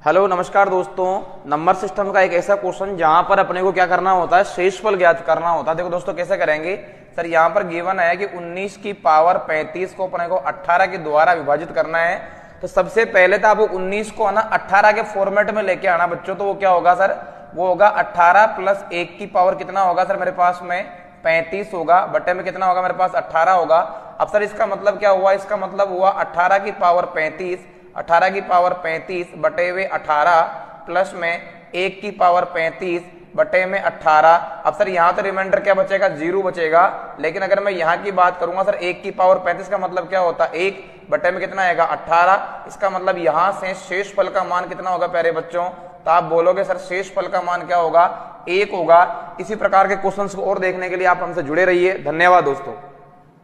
Hello नमस्कार दोस्तों। Number system का एक ऐसा क्वेश्चन जहां पर अपने को क्या करना होता है, शेषफल ज्ञात करना होता है। देखो दोस्तों कैसे करेंगे सर, यहां पर गिवन है कि 19 की पावर 35 को अपने को 18 के द्वारा विभाजित करना है। तो सबसे पहले तो आपको 19 को आना 18 के फॉर्मेट में लेके आना बच्चों। तो वो क्या होगा सर, वो होगा 18 प्लस 1 की पावर कितना होगा सर, मेरे पास में 35 होगा, बटे में कितना होगा मेरे पास 18 होगा। अब सर इसका मतलब क्या हुआ, इसका मतलब हुआ 18 की पावर 35, 18 की पावर 35 बटे हुए 18 प्लस में 1 की पावर 35 बटे में 18। अब सर यहाँ तो रिमाइंडर क्या बचेगा, 0 बचेगा। लेकिन अगर मैं यहाँ की बात करूंगा सर, 1 की पावर 35 का मतलब क्या होता है, 1 बटे में कितना आएगा 18। इसका मतलब यहाँ से शेषफल का मान कितना होगा प्यारे बच्चों, तो आप बोलोगे सर शेषफल का मान क्या होगा, 1 होगा। इसी प्रकार के क्वेश्चंस को और देखने के लिए आप हमसे जुड़े रहिए। धन्यवाद दोस्तों।